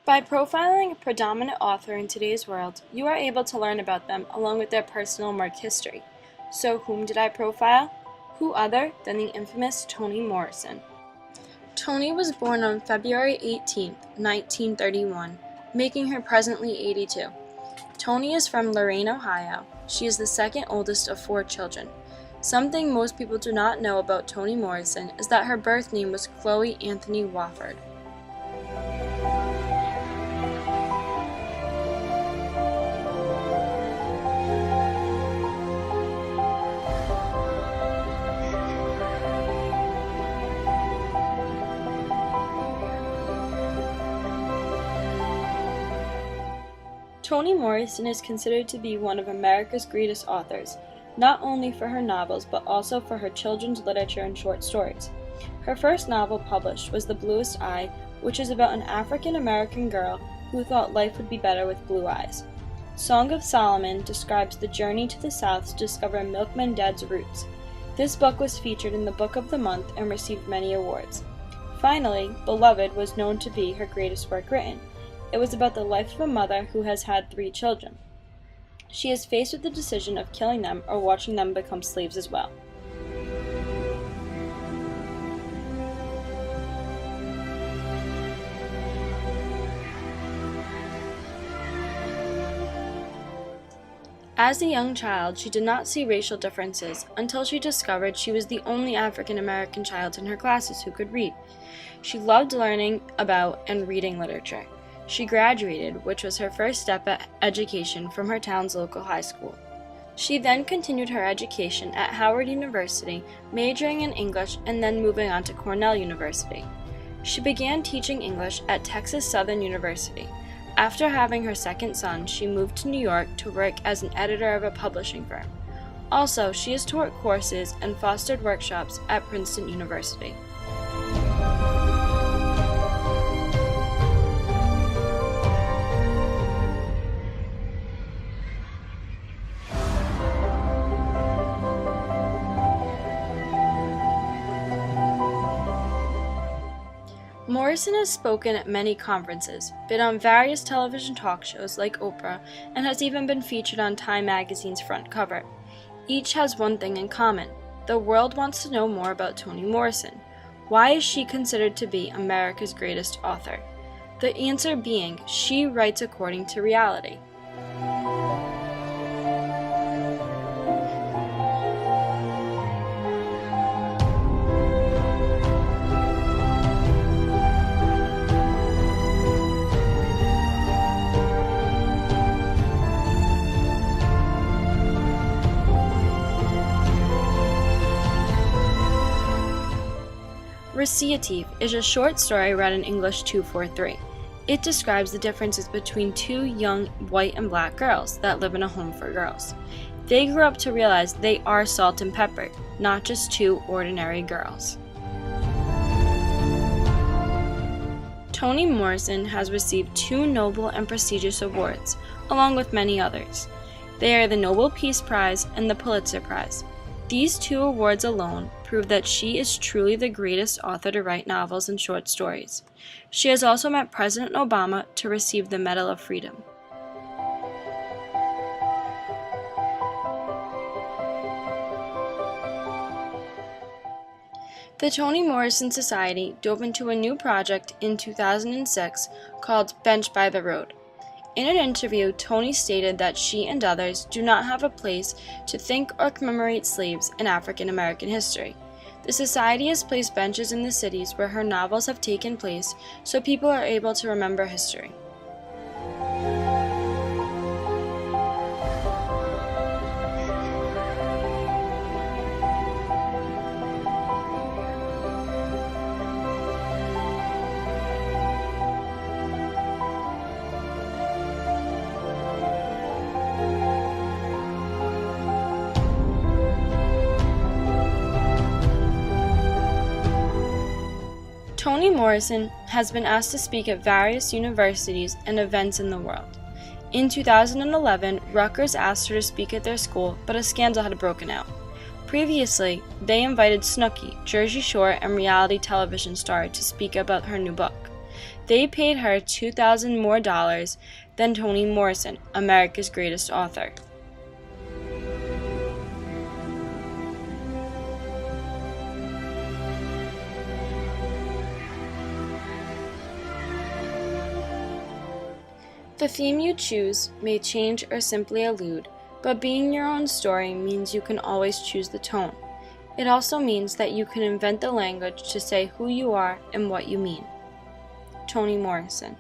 By profiling a predominant author in today's world, you are able to learn about them along with their personal and work history. So whom did I profile? Who other than the infamous Toni Morrison. Toni was born on February 18, 1931, making her presently 82. Toni is from Lorain, Ohio. She is the second oldest of 4 children. Something most people do not know about Toni Morrison is that her birth name was Chloe Anthony Wofford. Toni Morrison is considered to be one of America's greatest authors, not only for her novels but also for her children's literature and short stories. Her first novel published was The Bluest Eye, which is about an African-American girl who thought life would be better with blue eyes. Song of Solomon describes the journey to the South to discover Milkman Dad's roots. This book was featured in the Book of the Month and received many awards. Finally, Beloved was known to be her greatest work written. It was about the life of a mother who has had 3 children. She is faced with the decision of killing them or watching them become slaves as well. As a young child, she did not see racial differences until she discovered she was the only African American child in her classes who could read. She loved learning about and reading literature. She graduated, which was her first step at education from her town's local high school. She then continued her education at Howard University, majoring in English and then moving on to Cornell University. She began teaching English at Texas Southern University. After having her second son, she moved to New York to work as an editor of a publishing firm. Also, she has taught courses and fostered workshops at Princeton University. Morrison has spoken at many conferences, been on various television talk shows like Oprah, and has even been featured on Time magazine's front cover. Each has one thing in common. The world wants to know more about Toni Morrison. Why is she considered to be America's greatest author? The answer being, she writes according to reality. Recitative is a short story read in English 243. It describes the differences between 2 young white and black girls that live in a home for girls. They grew up to realize they are salt and pepper, not just 2 ordinary girls. Toni Morrison has received 2 noble and prestigious awards, along with many others. They are the Nobel Peace Prize and the Pulitzer Prize. These 2 awards alone prove that she is truly the greatest author to write novels and short stories. She has also met President Obama to receive the Medal of Freedom. The Toni Morrison Society dove into a new project in 2006 called Bench by the Road. In an interview, Toni stated that she and others do not have a place to think or commemorate slaves in African American history. The society has placed benches in the cities where her novels have taken place so people are able to remember history. Toni Morrison has been asked to speak at various universities and events in the world. In 2011, Rutgers asked her to speak at their school, but a scandal had broken out. Previously, they invited Snooki, Jersey Shore and reality television star, to speak about her new book. They paid her $2,000 more than Toni Morrison, America's greatest author. The theme you choose may change or simply allude, but being your own story means you can always choose the tone. It also means that you can invent the language to say who you are and what you mean. Toni Morrison.